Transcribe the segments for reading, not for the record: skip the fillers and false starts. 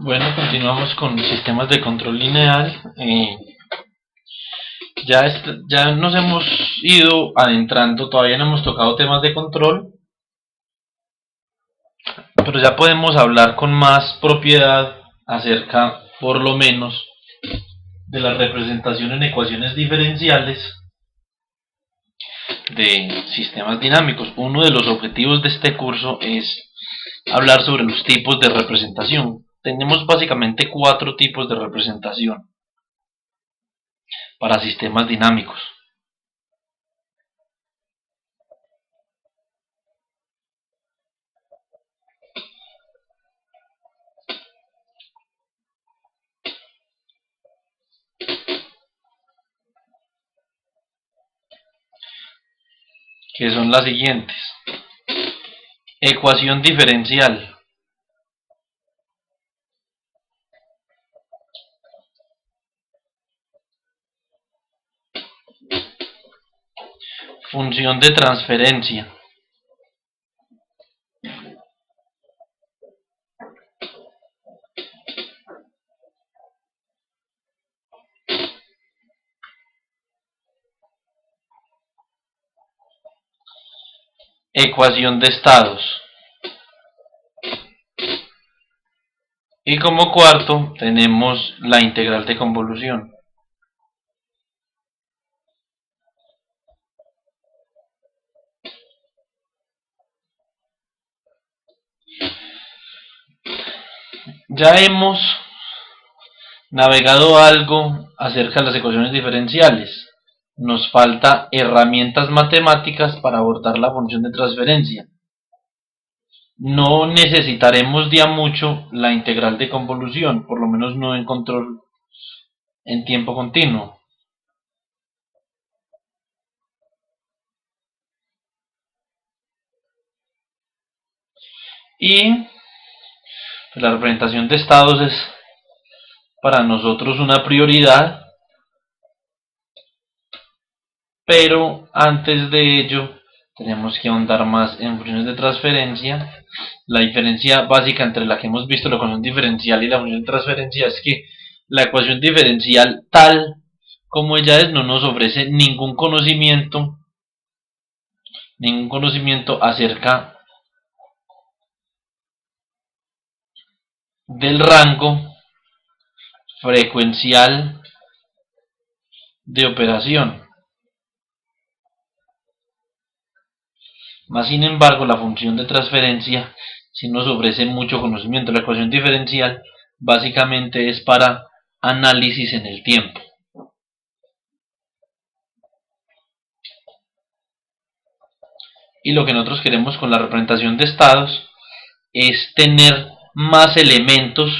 Bueno, continuamos con sistemas de control lineal. Ya nos hemos ido adentrando, todavía no hemos tocado temas de control, pero ya podemos hablar con más propiedad acerca, por lo menos, de la representación en ecuaciones diferenciales de sistemas dinámicos. Uno de los objetivos de este curso es hablar sobre los tipos de representación. Tenemos básicamente 4 tipos de representación para sistemas dinámicos. Que son las siguientes: ecuación diferencial, función de transferencia, ecuación de estados, y como cuarto tenemos la integral de convolución. Ya hemos navegado algo acerca de las ecuaciones diferenciales. Nos falta herramientas matemáticas para abordar la función de transferencia. No necesitaremos ya mucho la integral de convolución, por lo menos no en control en tiempo continuo. Y la representación de estados es para nosotros una prioridad, pero antes de ello tenemos que ahondar más en funciones de transferencia. La diferencia básica entre la que hemos visto la ecuación diferencial y la función de transferencia es que la ecuación diferencial tal como ella es no nos ofrece ningún conocimiento acerca del rango frecuencial de operación. Más sin embargo, la función de transferencia sí nos ofrece mucho conocimiento. La ecuación diferencial básicamente es para análisis en el tiempo. Y lo que nosotros queremos con la representación de estados es tener más elementos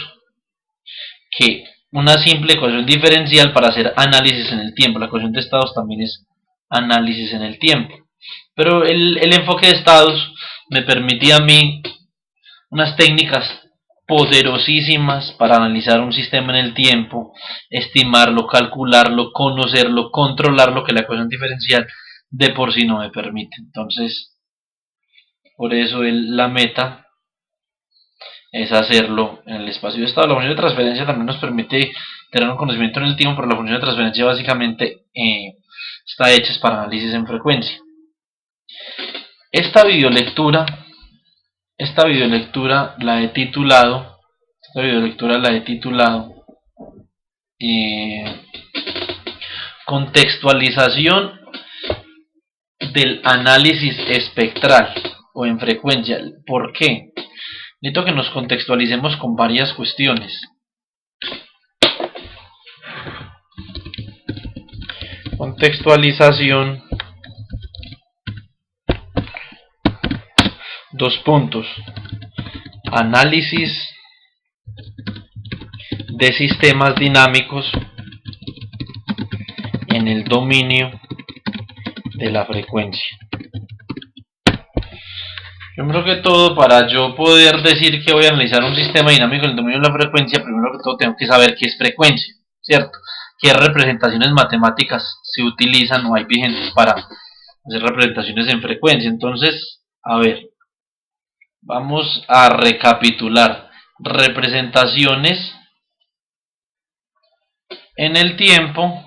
que una simple ecuación diferencial para hacer análisis en el tiempo. La ecuación de estados también es análisis en el tiempo. Pero el enfoque de estados me permitía a mí unas técnicas poderosísimas para analizar un sistema en el tiempo, estimarlo, calcularlo, conocerlo, controlarlo, que la ecuación diferencial de por sí no me permite. Entonces, por eso la meta es hacerlo en el espacio de estado. La función de transferencia también nos permite tener un conocimiento en el tiempo, pero la función de transferencia básicamente está hecha para análisis en frecuencia. Esta videolectura la he titulado contextualización del análisis espectral o en frecuencia. ¿Por qué? Necesito que nos contextualicemos con varias cuestiones. Contextualización, dos puntos, análisis de sistemas dinámicos en el dominio de la frecuencia. Primero que todo, para yo poder decir que voy a analizar un sistema dinámico en el dominio de la frecuencia, primero que todo tengo que saber qué es frecuencia, ¿cierto? ¿Qué representaciones matemáticas se utilizan o hay vigentes para hacer representaciones en frecuencia? Entonces, a ver, vamos a recapitular. representaciones en el tiempo.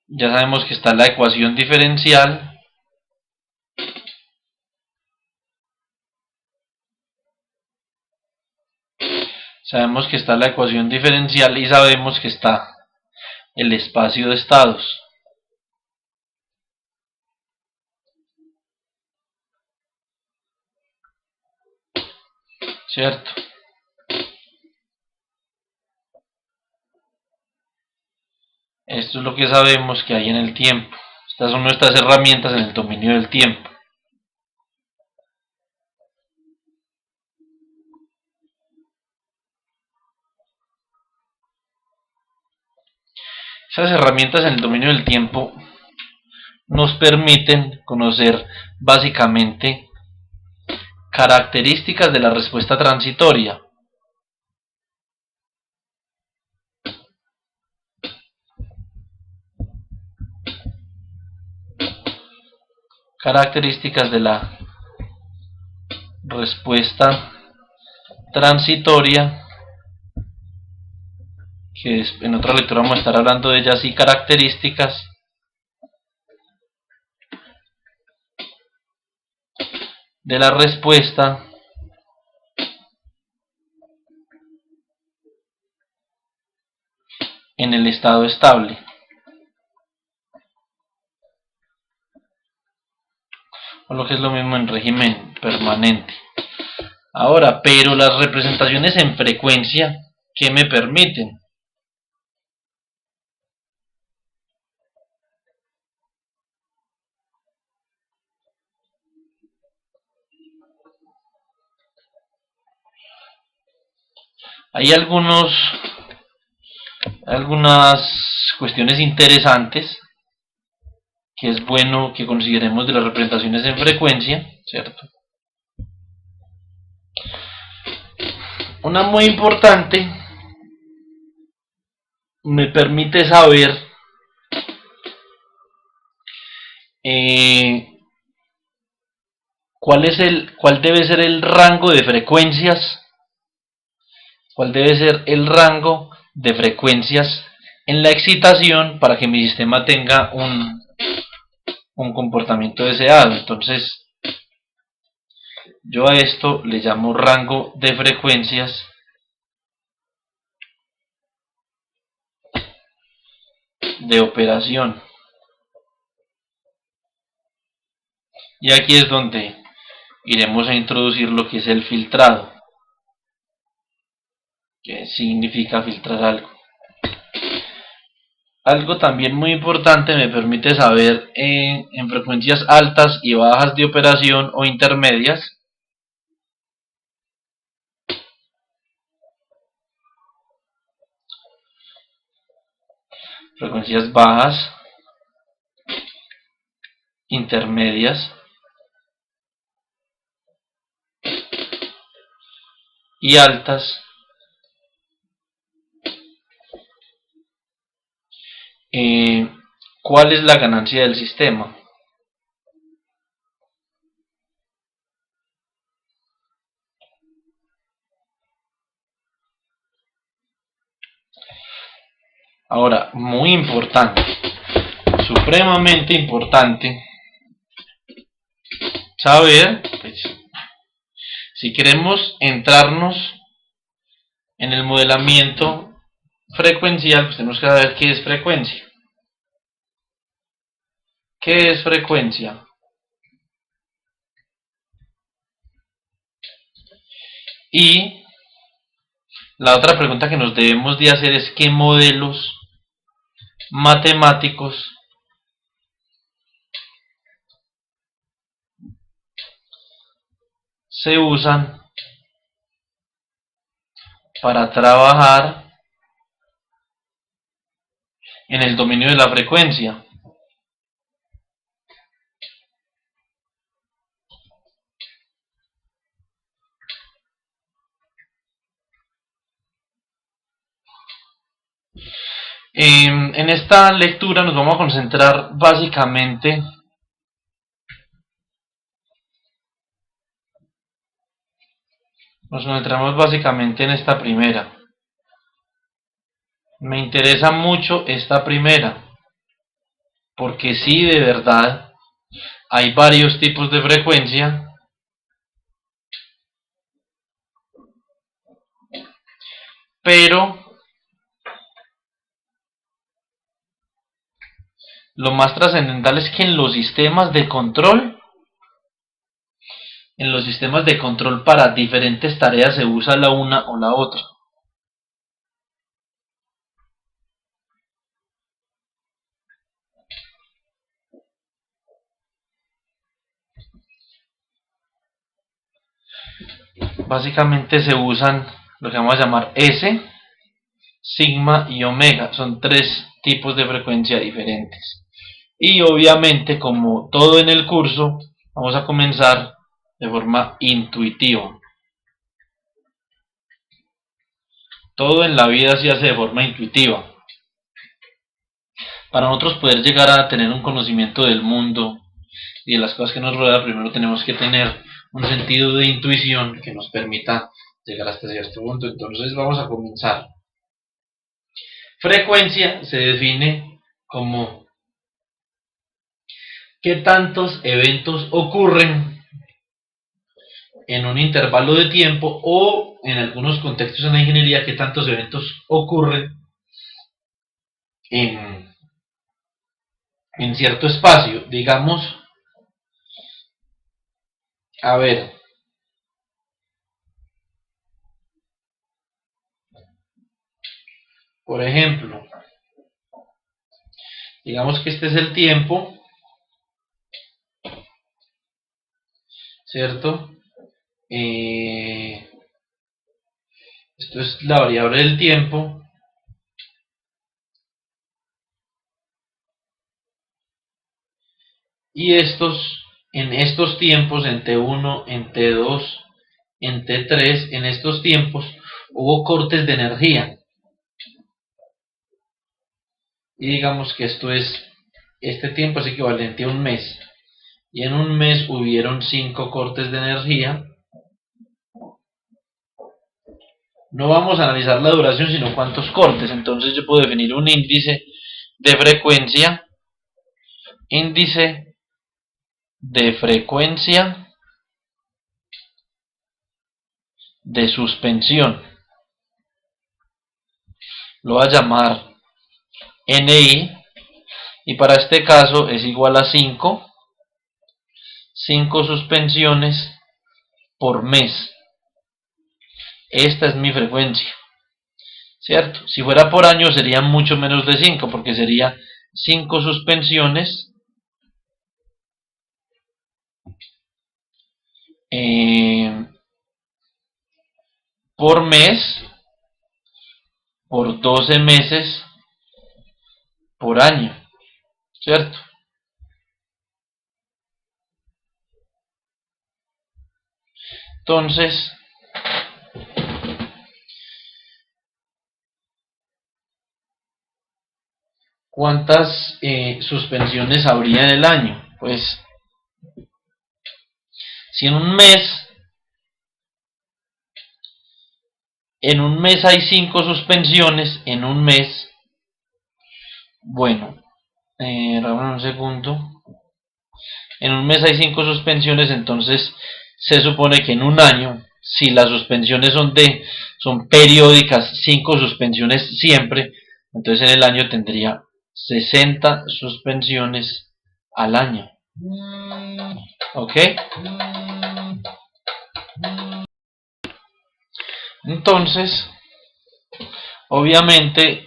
Ya sabemos que está la ecuación diferencial. Sabemos que está la ecuación diferencial y sabemos que está el espacio de estados. ¿Cierto? Esto es lo que sabemos que hay en el tiempo. Estas son nuestras herramientas en el dominio del tiempo. Esas herramientas en el dominio del tiempo nos permiten conocer básicamente características de la respuesta transitoria. Características de la respuesta transitoria, que en otra lectura vamos a estar hablando de ellas, y características de la respuesta en el estado estable, o lo que es lo mismo en régimen permanente. Ahora, pero las representaciones en frecuencia, ¿qué me permiten? Hay algunas cuestiones interesantes que es bueno que consideremos de las representaciones en frecuencia, ¿cierto? Una muy importante me permite saber cuál debe ser el rango de frecuencias, cuál debe ser el rango de frecuencias en la excitación para que mi sistema tenga un comportamiento deseado. Entonces, yo a esto le llamo rango de frecuencias de operación. Y aquí es donde iremos a introducir lo que es el filtrado. ¿Qué significa filtrar algo? Algo también muy importante me permite saber en frecuencias altas y bajas de operación o intermedias. Frecuencias bajas, intermedias y altas. ¿Cuál es la ganancia del sistema? Ahora, muy importante, supremamente importante saber, pues, si queremos entrarnos en el modelamiento frecuencial, pues tenemos que saber qué es frecuencia. ¿Qué es frecuencia? Y la otra pregunta que nos debemos de hacer es qué modelos matemáticos se usan para trabajar en el dominio de la frecuencia. En esta lectura nos vamos a concentrar básicamente Nos concentramos básicamente en esta primera. Me interesa mucho esta primera, porque sí, de verdad, hay varios tipos de frecuencia, pero lo más trascendental es que en los sistemas de control para diferentes tareas se usa la una o la otra. Básicamente se usan lo que vamos a llamar S, sigma y omega. Son tres tipos de frecuencia diferentes. Y obviamente, como todo en el curso, vamos a comenzar de forma intuitiva. Todo en la vida se hace de forma intuitiva. Para nosotros poder llegar a tener un conocimiento del mundo y de las cosas que nos rodean, primero tenemos que tener un sentido de intuición que nos permita llegar hasta cierto punto. Entonces vamos a comenzar. Frecuencia se define como qué tantos eventos ocurren en un intervalo de tiempo, o en algunos contextos en la ingeniería, qué tantos eventos ocurren en, en cierto espacio. Digamos, a ver, por ejemplo, digamos que este es el tiempo, ¿cierto? Esto es la variable del tiempo. Y en estos tiempos, en T1, en T2, en T3, en estos tiempos hubo cortes de energía. Y digamos que este tiempo es equivalente a un mes. Y en un mes hubieron 5 cortes de energía. No vamos a analizar la duración, sino cuántos cortes. Entonces yo puedo definir un índice de frecuencia. Índice de frecuencia de suspensión. Lo voy a llamar NI. Y para este caso es igual a 5 suspensiones por mes. Esta es mi frecuencia, ¿cierto? Si fuera por año sería mucho menos de 5, porque sería 5 suspensiones por mes, por 12 meses por año, ¿cierto? Entonces, ¿cuántas suspensiones habría en el año? Pues, si en un mes hay 5 suspensiones, en un mes, bueno, un segundo, en un mes hay 5 suspensiones, entonces se supone que en un año, si las suspensiones son periódicas, 5 suspensiones siempre, entonces en el año tendría 60 suspensiones al año. ¿Ok? Entonces, obviamente,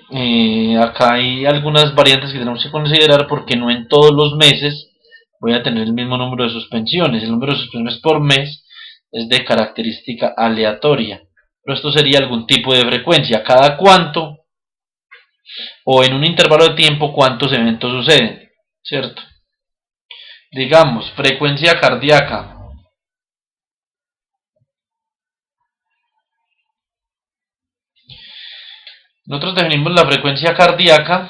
acá hay algunas variantes que tenemos que considerar, porque no en todos los meses voy a tener el mismo número de suspensiones. El número de suspensiones por mes es de característica aleatoria, pero esto sería algún tipo de frecuencia. Cada cuánto, o en un intervalo de tiempo, cuántos eventos suceden, ¿cierto? Digamos, frecuencia cardíaca. Nosotros definimos la frecuencia cardíaca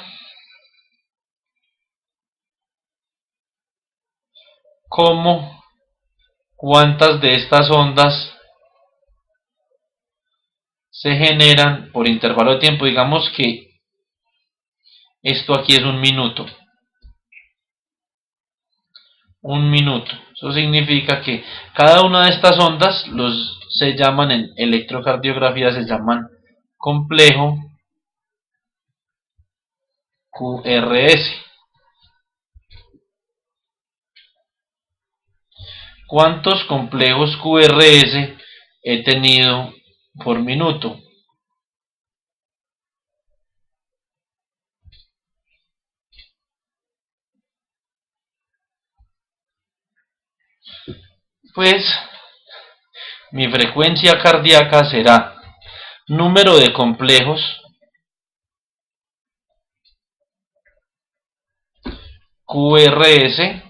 como cuántas de estas ondas se generan por intervalo de tiempo. Digamos que esto aquí es un minuto. Un minuto. Eso significa que cada una de estas ondas se llaman en electrocardiografía, se llaman complejo QRS. ¿Cuántos complejos QRS he tenido por minuto? Pues mi frecuencia cardíaca será número de complejos QRS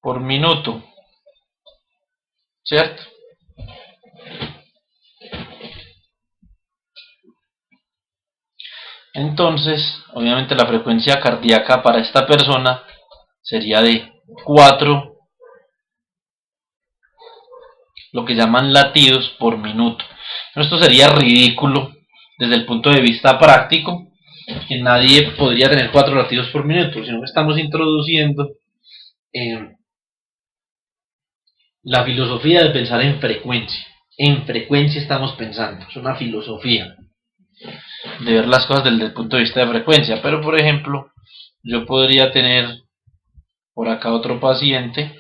por minuto, ¿cierto? Entonces, obviamente la frecuencia cardíaca para esta persona sería de 4, lo que llaman latidos por minuto. Esto sería ridículo desde el punto de vista práctico, que nadie podría tener 4 latidos por minuto, sino que estamos introduciendo la filosofía de pensar en frecuencia. En frecuencia estamos pensando, es una filosofía de ver las cosas desde el punto de vista de frecuencia. Pero por ejemplo, yo podría tener por acá otro paciente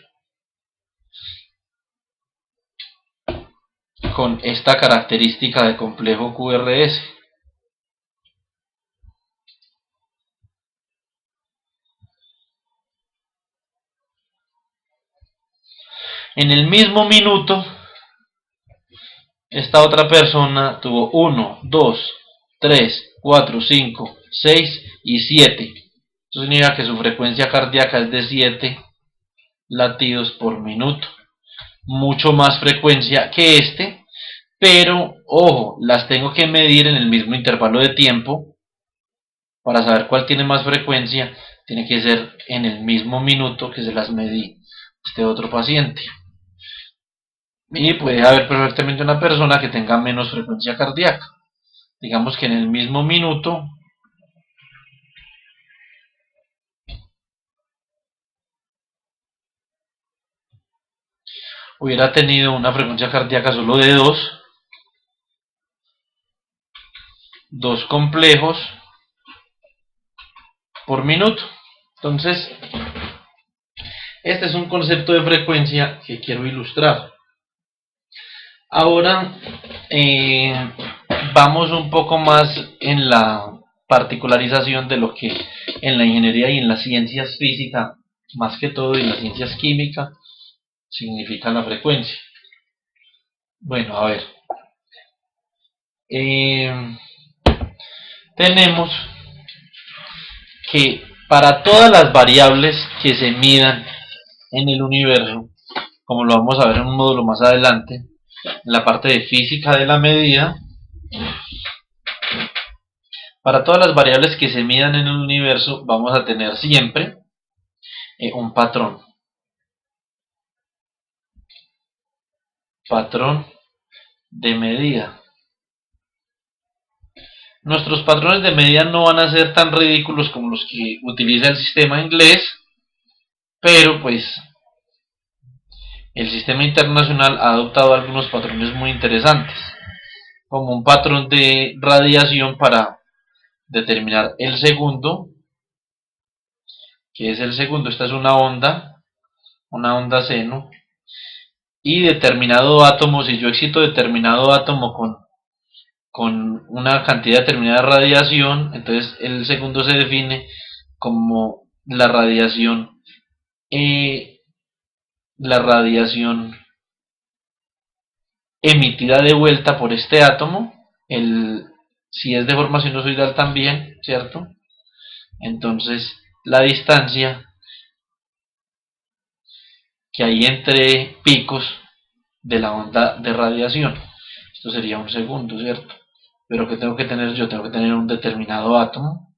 con esta característica de complejo QRS. En el mismo minuto, esta otra persona tuvo 1, 2, 3, 4, 5, 6 y 7. Eso significa que su frecuencia cardíaca es de 7 latidos por minuto. Mucho más frecuencia que este, pero ojo, las tengo que medir en el mismo intervalo de tiempo. Para saber cuál tiene más frecuencia, tiene que ser en el mismo minuto que se las medí este otro paciente. Y puede haber perfectamente una persona que tenga menos frecuencia cardíaca. Digamos que en el mismo minuto hubiera tenido una frecuencia cardíaca solo de 2 complejos por minuto. Entonces, este es un concepto de frecuencia que quiero ilustrar. Ahora vamos un poco más en la particularización de lo que en la ingeniería y en las ciencias físicas, más que todo en las ciencias químicas, significa la frecuencia. Bueno, a ver. Tenemos que para todas las variables que se midan en el universo, como lo vamos a ver en un módulo más adelante, en la parte de física de la medida, para todas las variables que se midan en el universo vamos a tener siempre un patrón. Patrón de medida. Nuestros patrones de medida no van a ser tan ridículos como los que utiliza el sistema inglés, pero pues el sistema internacional ha adoptado algunos patrones muy interesantes, como un patrón de radiación para determinar el segundo, que es el segundo. Esta es una onda seno, y determinado átomo, si yo excito determinado átomo con una cantidad determinada de radiación, entonces el segundo se define como la radiación emitida de vuelta por este átomo, si es de forma sinusoidal también, ¿cierto? Entonces la distancia que hay entre picos de la onda de radiación, esto sería un segundo, ¿cierto? Pero ¿qué tengo que tener yo? Tengo que tener un determinado átomo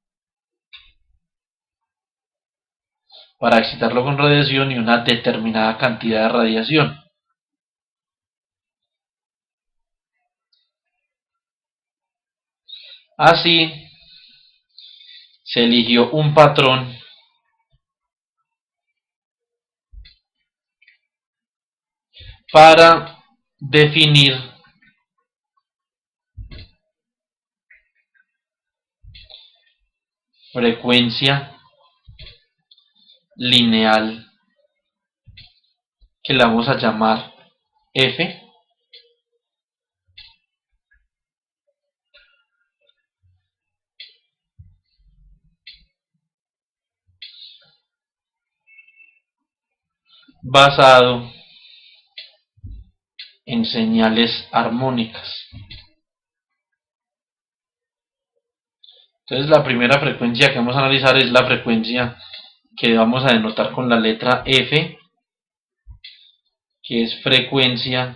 para excitarlo con radiación y una determinada cantidad de radiación. Así, se eligió un patrón para definir frecuencia lineal, que la vamos a llamar f, basado en señales armónicas. Entonces la primera frecuencia que vamos a analizar es la frecuencia que vamos a denotar con la letra F, que es frecuencia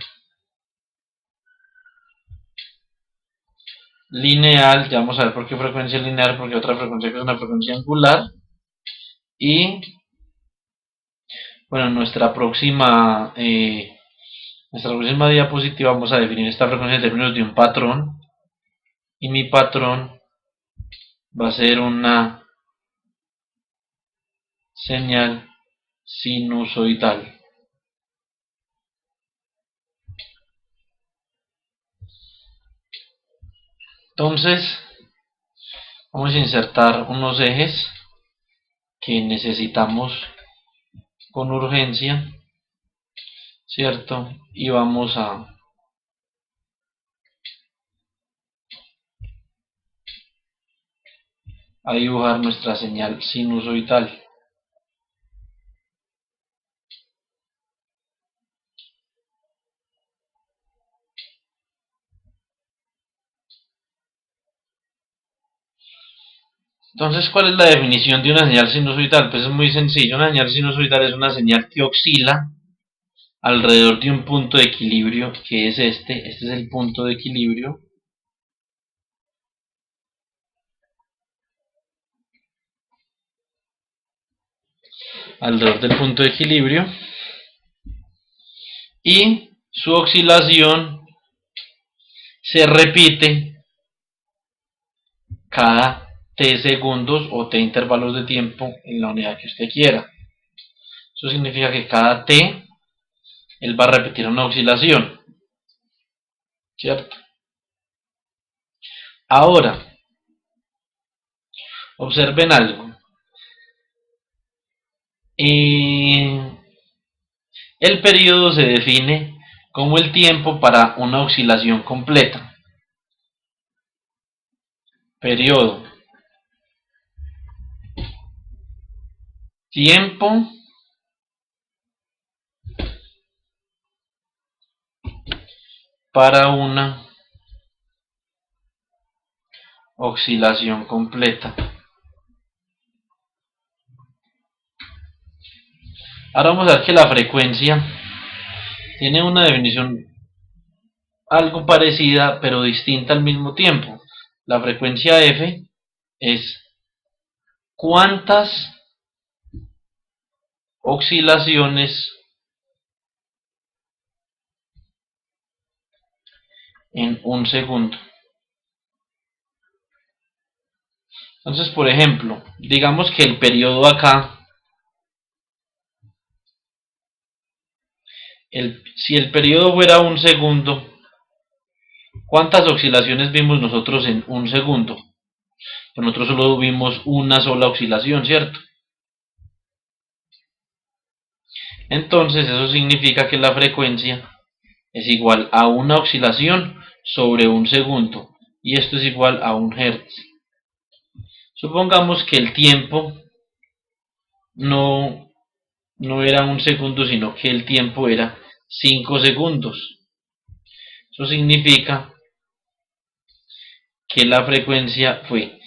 lineal. Ya vamos a ver por qué frecuencia lineal, porque otra frecuencia que es una frecuencia angular. Y bueno, nuestra próxima diapositiva vamos a definir esta frecuencia en términos de un patrón, y mi patrón va a ser una señal sinusoidal. Entonces vamos a insertar unos ejes que necesitamos con urgencia, ¿cierto? Y vamos a dibujar nuestra señal sinusoidal. Entonces, ¿cuál es la definición de una señal sinusoidal? Pues es muy sencillo. Una señal sinusoidal es una señal que oscila alrededor de un punto de equilibrio, que es este es el punto de equilibrio, alrededor del punto de equilibrio, y su oscilación se repite cada t segundos o t intervalos de tiempo en la unidad que usted quiera. Eso significa que cada t él va a repetir una oscilación, ¿cierto? Ahora, observen algo. El periodo se define como el tiempo para una oscilación completa. Periodo. Tiempo para una oscilación completa. Ahora vamos a ver que la frecuencia tiene una definición algo parecida pero distinta al mismo tiempo. La frecuencia f es cuántas oscilaciones en un segundo. Entonces, por ejemplo, digamos que el periodo acá, si el periodo fuera un segundo, ¿cuántas oscilaciones vimos nosotros en un segundo? Pues nosotros solo vimos una sola oscilación, ¿cierto? Entonces eso significa que la frecuencia es igual a una oscilación sobre un segundo, y esto es igual a 1 Hz. Supongamos que el tiempo no era un segundo, sino que el tiempo era 5 segundos. Eso significa que la frecuencia fue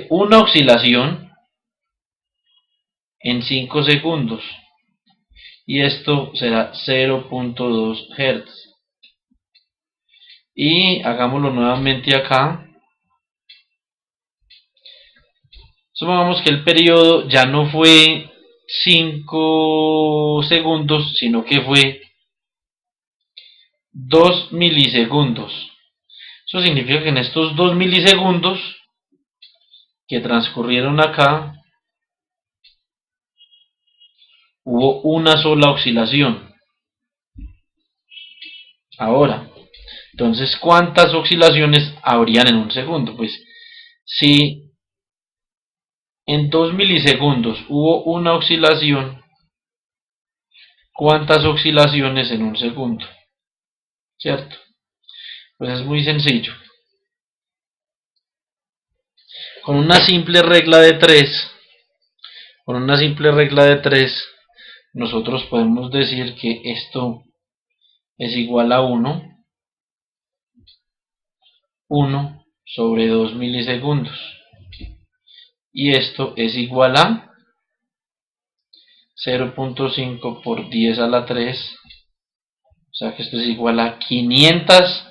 una oscilación en 5 segundos, y esto será 0.2 Hz. Y hagámoslo nuevamente acá. Supongamos que el periodo ya no fue 5 segundos, sino que fue 2 milisegundos. Eso significa que en estos 2 milisegundos que transcurrieron acá, hubo una sola oscilación. Ahora, entonces, ¿cuántas oscilaciones habrían en un segundo? Pues, si en 2 milisegundos hubo una oscilación, ¿cuántas oscilaciones en un segundo? ¿Cierto? Pues es muy sencillo. Con una simple regla de 3, nosotros podemos decir que esto es igual a 1 sobre 2 milisegundos. Y esto es igual a 0.5 por 10 a la 3. O sea que esto es igual a 500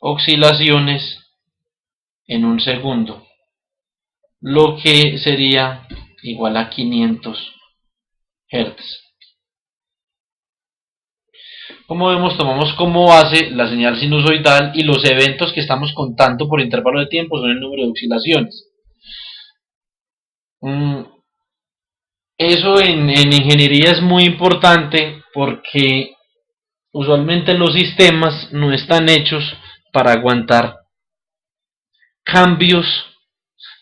oscilaciones en un segundo. Lo que sería igual a 500 Hz. Como vemos, tomamos como base la señal sinusoidal y los eventos que estamos contando por intervalo de tiempo son el número de oscilaciones. Eso en ingeniería es muy importante porque usualmente los sistemas no están hechos para aguantar cambios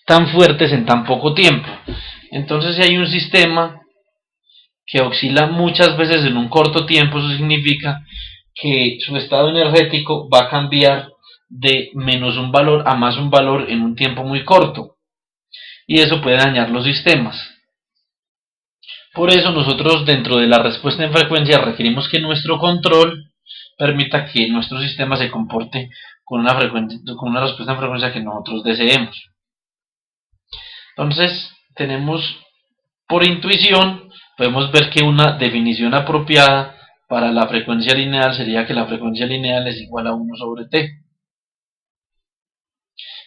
tan fuertes en tan poco tiempo. Entonces, si hay un sistema que oscila muchas veces en un corto tiempo, eso significa que su estado energético va a cambiar de menos un valor a más un valor en un tiempo muy corto. Y eso puede dañar los sistemas. Por eso nosotros dentro de la respuesta en frecuencia requerimos que nuestro control permita que nuestro sistema se comporte con una respuesta en frecuencia que nosotros deseemos. Entonces, tenemos por intuición, podemos ver que una definición apropiada para la frecuencia lineal sería que la frecuencia lineal es igual a 1 sobre t.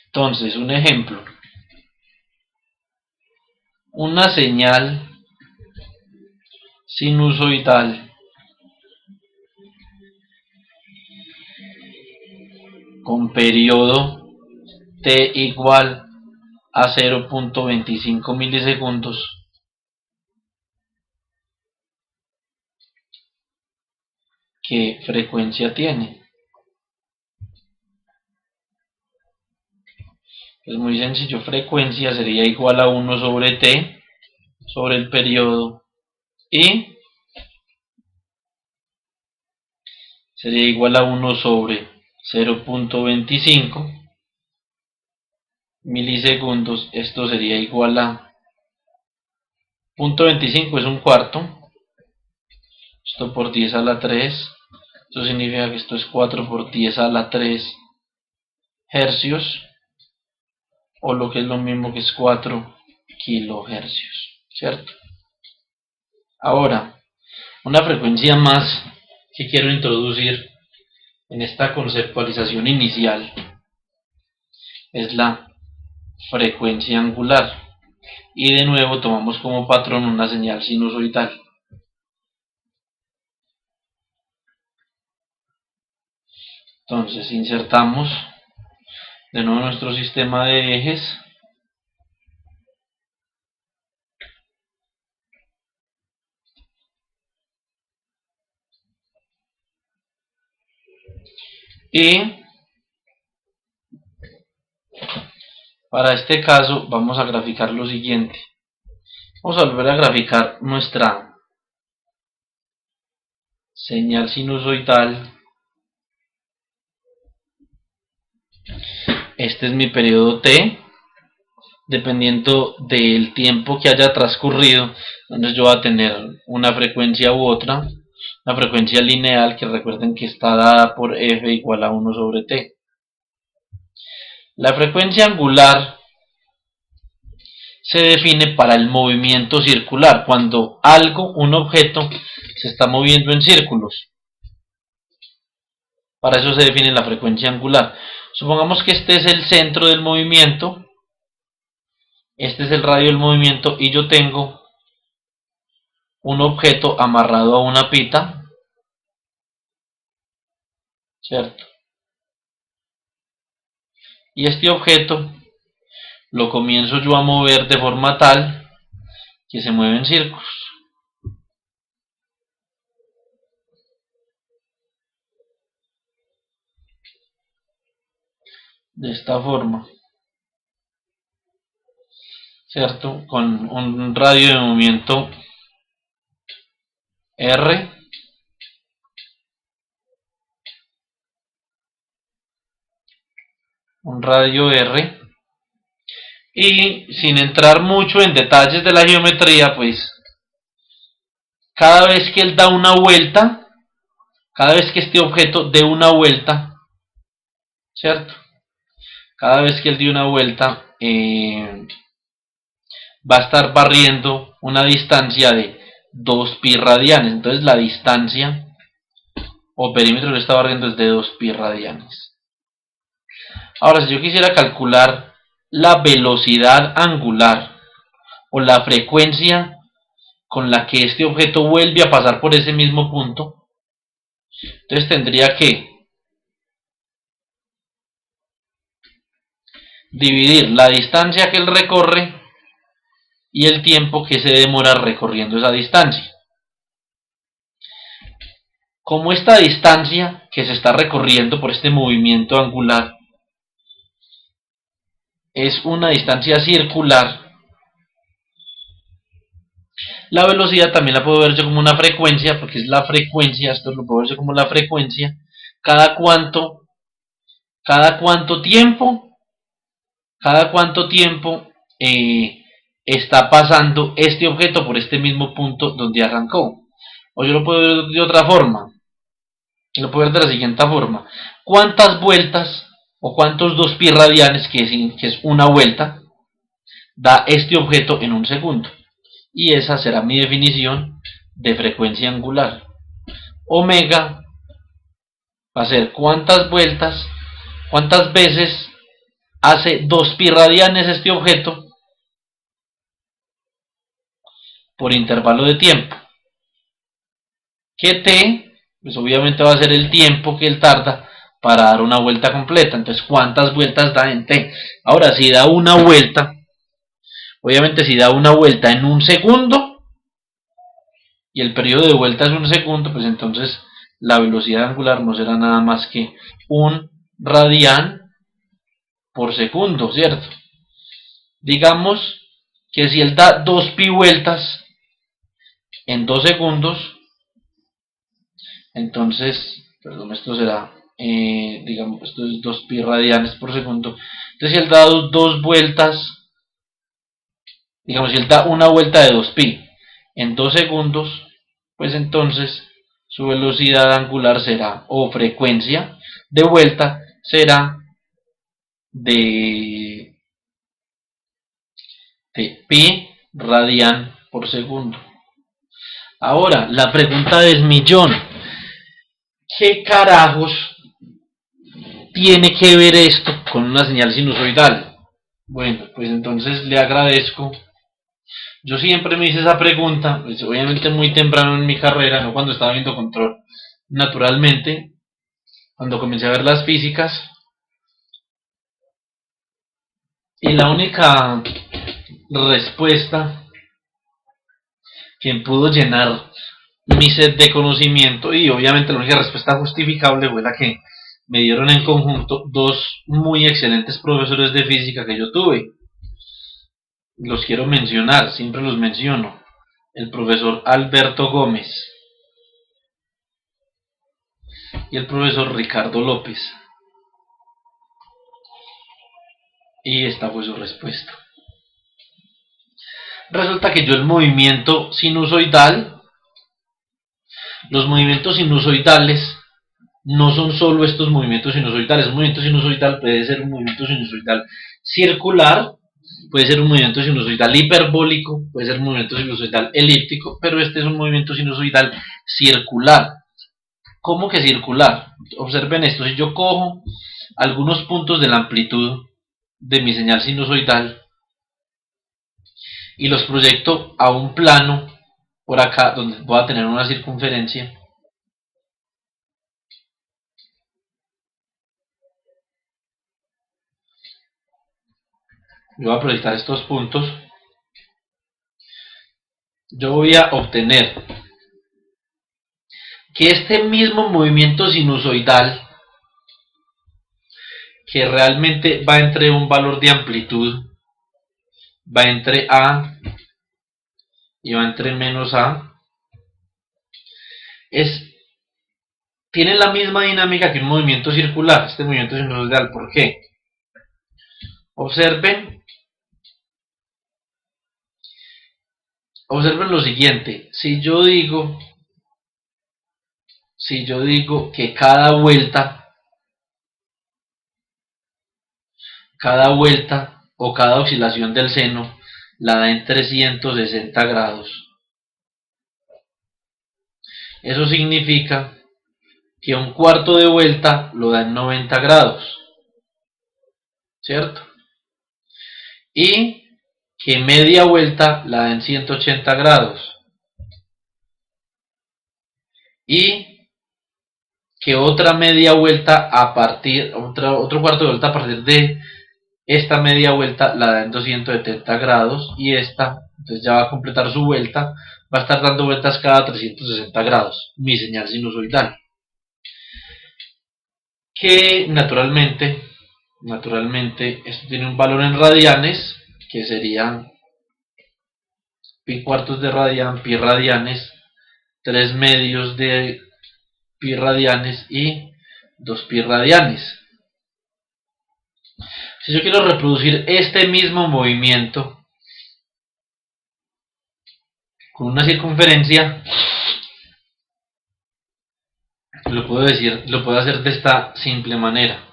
Entonces, un ejemplo. Una señal sinusoidal con periodo t igual a 0.25 milisegundos ¿qué frecuencia tiene? Es muy sencillo, frecuencia sería igual a 1 sobre t sobre el periodo y sería igual a 1 sobre 0.25 milisegundos. Esto sería igual a 0.25 es un cuarto, esto por 10 a la 3, esto significa que esto es 4 por 10 a la 3 hercios, o lo que es lo mismo que es 4 kilohercios, ¿cierto? Ahora, una frecuencia más que quiero introducir en esta conceptualización inicial es la frecuencia angular. Y de nuevo tomamos como patrón una señal sinusoidal. Entonces insertamos de nuevo nuestro sistema de ejes. Y para este caso vamos a graficar lo siguiente. Vamos a volver a graficar nuestra señal sinusoidal. Este es mi periodo t. Dependiendo del tiempo que haya transcurrido, entonces yo voy a tener una frecuencia u otra. Una frecuencia lineal que recuerden que está dada por f igual a 1 sobre t. La frecuencia angular se define para el movimiento circular, cuando algo, un objeto, se está moviendo en círculos. Para eso se define la frecuencia angular. Supongamos que este es el centro del movimiento, este es el radio del movimiento y yo tengo un objeto amarrado a una pita, ¿cierto? y este objeto lo comienzo yo a mover de forma tal que se mueve en círculos. De esta forma, ¿cierto? Con un radio de movimiento R, un radio R, y sin entrar mucho en detalles de la geometría, pues cada vez que él da una vuelta, cada vez que este objeto dé una vuelta, ¿cierto? Cada vez que él dé una vuelta, va a estar barriendo una distancia de 2 pi radianes. Entonces la distancia o perímetro que está barriendo es de 2 pi radianes. Ahora, si yo quisiera calcular la velocidad angular o la frecuencia con la que este objeto vuelve a pasar por ese mismo punto, entonces tendría que dividir la distancia que él recorre y el tiempo que se demora recorriendo esa distancia. Como esta distancia que se está recorriendo por este movimiento angular es una distancia circular, la velocidad también la puedo ver yo como una frecuencia, porque es la frecuencia, esto lo puedo ver yo como la frecuencia, cada cuánto tiempo, cada cuánto tiempo está pasando este objeto por este mismo punto donde arrancó. O yo lo puedo ver de otra forma, lo puedo ver de la siguiente forma: ¿cuántas vueltas o cuántos 2 pi radianes, que es una vuelta, da este objeto en un segundo? Y esa será mi definición de frecuencia angular. Omega va a ser cuántas vueltas, cuántas veces hace 2 pi radianes este objeto por intervalo de tiempo. Que t, pues obviamente va a ser el tiempo que él tarda para dar una vuelta completa. Entonces, ¿cuántas vueltas da en t? Ahora, si da una vuelta, obviamente si da una vuelta en un segundo, y el periodo de vuelta es un segundo, pues entonces la velocidad angular no será nada más que un radian por segundo, ¿cierto? Digamos que si él da 2 pi vueltas en 2 segundos, entonces, perdón, esto será, digamos, esto es 2 pi radianes por segundo. Entonces, si él da dos vueltas, digamos, si él da una vuelta de 2 pi en 2 segundos, pues entonces su velocidad angular será, o frecuencia de vuelta, será de pi radian por segundo. Ahora, la pregunta del millón: ¿qué carajos tiene que ver esto con una señal sinusoidal? Bueno, pues entonces le agradezco. Yo siempre me hice esa pregunta, pues obviamente muy temprano en mi carrera, no cuando estaba viendo control, naturalmente, cuando comencé a ver las físicas, y la única respuesta que pudo llenar mi set de conocimiento, y obviamente la única respuesta justificable, fue la que me dieron en conjunto dos muy excelentes profesores de física que yo tuve. Los quiero mencionar, siempre los menciono: el profesor Alberto Gómez y el profesor Ricardo López. Y esta fue su respuesta. Resulta que yo el movimiento sinusoidal, los movimientos sinusoidales no son solo estos movimientos sinusoidales. Un movimiento sinusoidal puede ser un movimiento sinusoidal circular, puede ser un movimiento sinusoidal hiperbólico, puede ser un movimiento sinusoidal elíptico, pero este es un movimiento sinusoidal circular. ¿Cómo que circular? Observen esto: si yo cojo algunos puntos de la amplitud de mi señal sinusoidal y los proyecto a un plano por acá donde voy a tener una circunferencia, yo voy a proyectar estos puntos, yo voy a obtener que este mismo movimiento sinusoidal, que realmente va entre un valor de amplitud, va entre A y va entre menos A, tiene la misma dinámica que un movimiento circular, este movimiento sinusoidal. ¿Por qué? Observen, observen lo siguiente, si yo digo que cada vuelta o cada oscilación del seno la da en 360 grados, eso significa que un cuarto de vuelta lo da en 90 grados, ¿cierto? Y que media vuelta la da en 180 grados. Y que otra media vuelta otro cuarto de vuelta a partir de esta media vuelta la da en 270 grados. Y esta, entonces ya va a completar su vuelta, va a estar dando vueltas cada 360 grados, mi señal sinusoidal. Que naturalmente, esto tiene un valor en radianes, que serían pi cuartos de radian, pi radianes, 3 medios de pi radianes y 2 pi radianes. Si yo quiero reproducir este mismo movimiento con una circunferencia, lo puedo hacer de esta simple manera.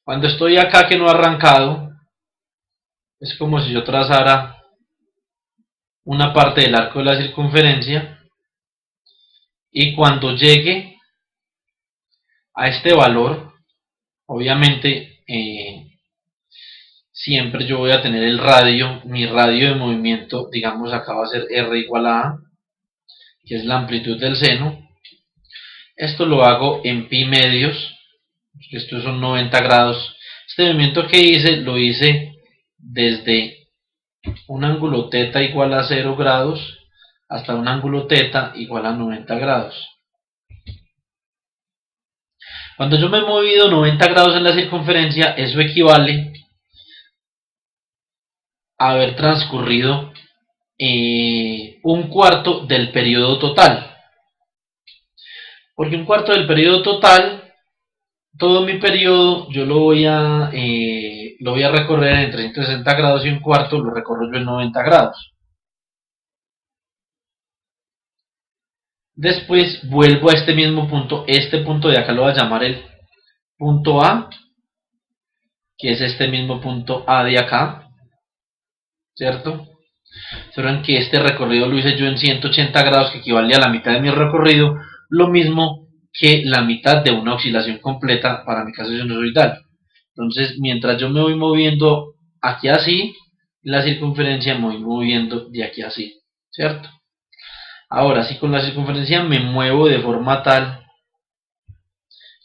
Cuando estoy acá que no he arrancado, es como si yo trazara una parte del arco de la circunferencia, y cuando llegue a este valor, obviamente siempre yo voy a tener mi radio de movimiento, digamos acá va a ser R igual a A, que es la amplitud del seno. Esto lo hago en pi medios, estos son 90 grados. Este movimiento que hice, lo hice desde un ángulo θ igual a 0 grados hasta un ángulo θ igual a 90 grados. Cuando yo me he movido 90 grados en la circunferencia, eso equivale a haber transcurrido un cuarto del periodo total. Porque un cuarto del periodo total, todo mi periodo, yo lo voy a recorrer en 360 grados, y un cuarto lo recorro yo en 90 grados. Después vuelvo a este mismo punto, este punto de acá lo voy a llamar el punto A, que es este mismo punto A de acá, ¿cierto? Saben que este recorrido lo hice yo en 180 grados, que equivale a la mitad de mi recorrido, lo mismo que la mitad de una oscilación completa para mi caso sinusoidal. Entonces, mientras yo me voy moviendo aquí así, la circunferencia me voy moviendo de aquí así, ¿cierto? Ahora, si con la circunferencia me muevo de forma tal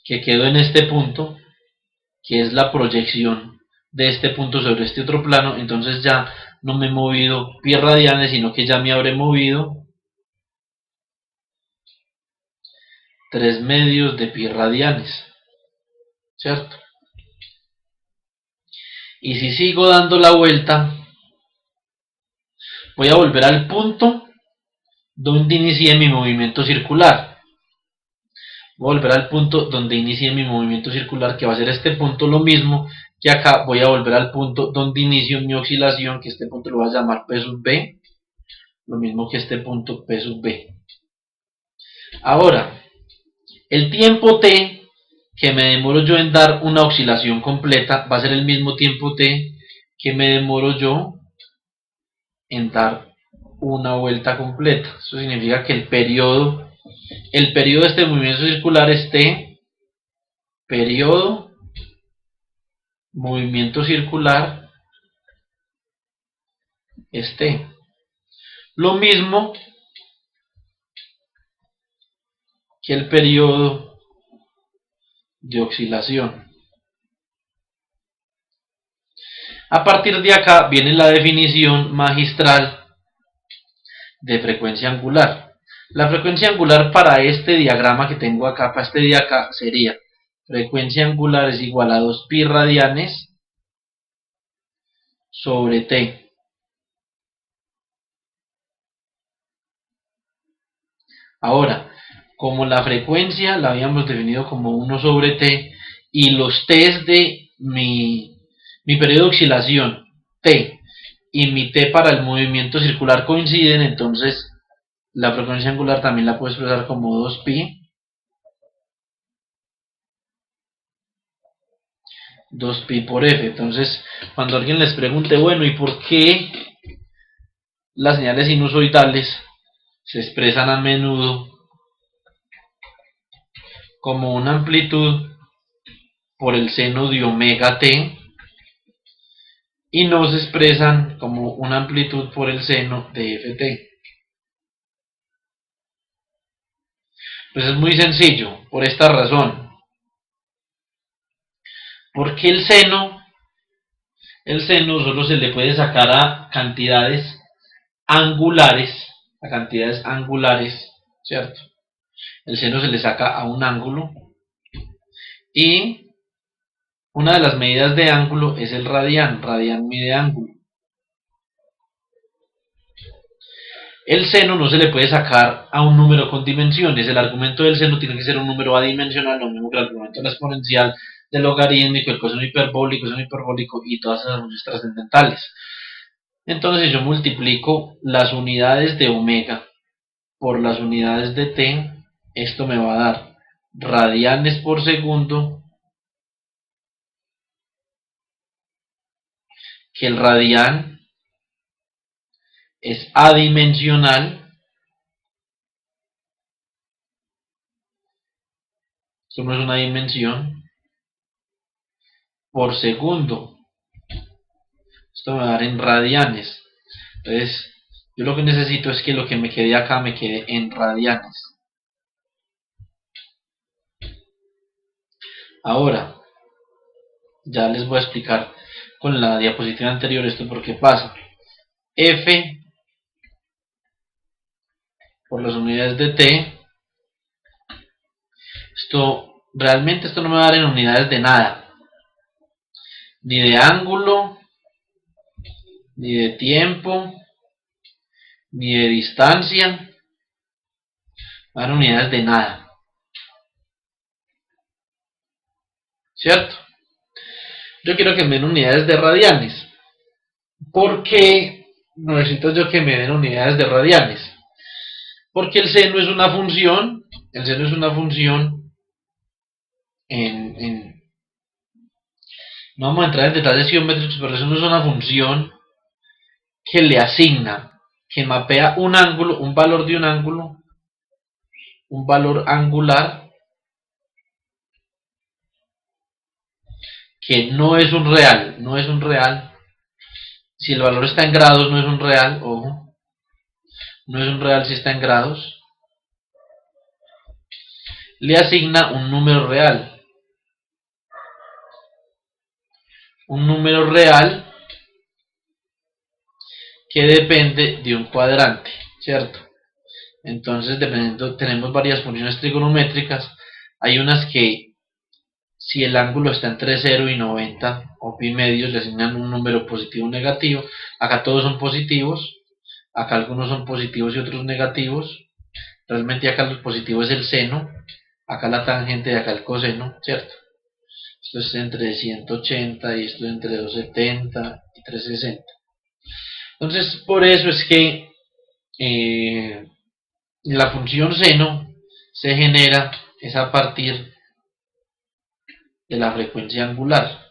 que quedo en este punto, que es la proyección de este punto sobre este otro plano, entonces ya no me he movido pi radianes, sino que ya me habré movido 3 medios de pi radianes, ¿cierto? Y si sigo dando la vuelta, voy a volver al punto donde inicié mi movimiento circular. Voy a volver al punto donde inicié mi movimiento circular, que va a ser este punto, lo mismo que acá. Voy a volver al punto donde inicio mi oscilación, que este punto lo voy a llamar P sub B, lo mismo que este punto P sub B. Ahora, el tiempo t que me demoro yo en dar una oscilación completa va a ser el mismo tiempo t que me demoro yo en dar una vuelta completa. Eso significa que el periodo de este movimiento circular es t, periodo, movimiento circular es t. Lo mismo que el periodo de oscilación. A partir de acá viene la definición magistral de frecuencia angular. La frecuencia angular para este diagrama que tengo acá, para este de acá, sería frecuencia angular es igual a 2pi radianes sobre t. Ahora, como la frecuencia la habíamos definido como 1 sobre t y los t's de mi periodo de oscilación t y mi t para el movimiento circular coinciden, entonces la frecuencia angular también la puedo expresar como 2pi por f. Entonces, cuando alguien les pregunte, bueno, ¿y por qué las señales sinusoidales se expresan a menudo como una amplitud por el seno de omega t y no se expresan como una amplitud por el seno de ft? Pues es muy sencillo, por esta razón. Porque el seno solo se le puede sacar angulares, a cantidades angulares, ¿cierto? El seno se le saca a un ángulo y una de las medidas de ángulo es el radián. Radián mide ángulo. El seno no se le puede sacar a un número con dimensiones. El argumento del seno tiene que ser un número adimensional, lo mismo que el argumento de la exponencial, del logarítmico, el coseno hiperbólico y todas esas funciones trascendentales. Entonces yo multiplico las unidades de omega por las unidades de t. Esto me va a dar radianes por segundo, que el radián es adimensional. Esto no es una dimensión, por segundo. Esto me va a dar en radianes. Entonces, yo lo que necesito es que lo que me quede acá me quede en radianes. Ahora, ya les voy a explicar con la diapositiva anterior esto por qué pasa. F por las unidades de t. Realmente esto no me va a dar en unidades de nada. Ni de ángulo, ni de tiempo, ni de distancia. Va a dar unidades de nada. ¿Cierto? Yo quiero que me den unidades de radianes. ¿Por qué necesito yo que me den unidades de radianes? Porque el seno es una función, no vamos a entrar en detalles geométricos, pero eso no es una función que le asigna, que mapea un ángulo, un valor de un ángulo, un valor angular, que no es un real. Si el valor está en grados, no es un real, ojo, no es un real si está en grados. Le asigna un número real. Un número real que depende de un cuadrante, ¿cierto? Entonces, tenemos varias funciones trigonométricas. Hay unas que, si el ángulo está entre 0 y 90, o pi medios, le asignan un número positivo o negativo. Acá todos son positivos. Acá algunos son positivos y otros negativos. Realmente acá los positivos es el seno. Acá la tangente y acá el coseno, ¿cierto? Esto es entre 180 y esto es entre 270 y 360. Entonces, por eso es que la función seno se genera es a partir de la frecuencia angular.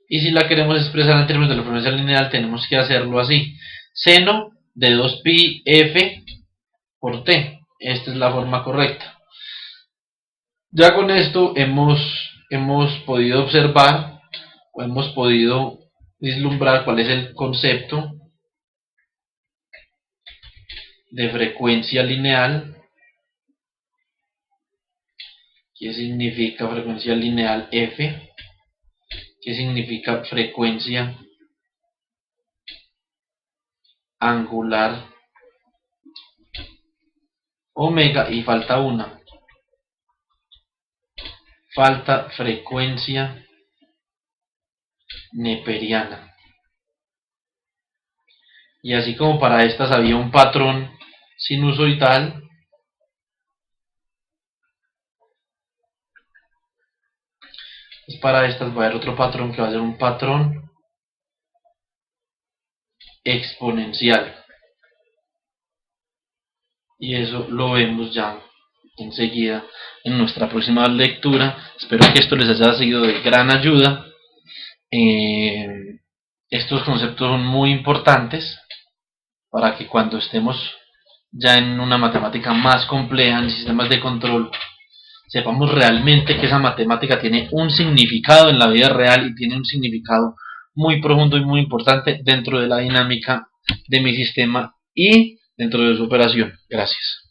Y si la queremos expresar en términos de la frecuencia lineal, tenemos que hacerlo así. Seno de 2pi f por t. Esta es la forma correcta. Ya con esto hemos podido observar o hemos podido vislumbrar cuál es el concepto de frecuencia lineal ¿Qué significa frecuencia lineal F? ¿Qué significa frecuencia angular omega? Y falta una. Falta frecuencia neperiana. Y así como para estas había un patrón sinusoidal, pues para estas va a haber otro patrón que va a ser un patrón exponencial. Y eso lo vemos ya enseguida en nuestra próxima lectura. Espero que esto les haya sido de gran ayuda. Estos conceptos son muy importantes para que cuando estemos ya en una matemática más compleja, en sistemas de control, sepamos realmente que esa matemática tiene un significado en la vida real y tiene un significado muy profundo y muy importante dentro de la dinámica de mi sistema y dentro de su operación. Gracias.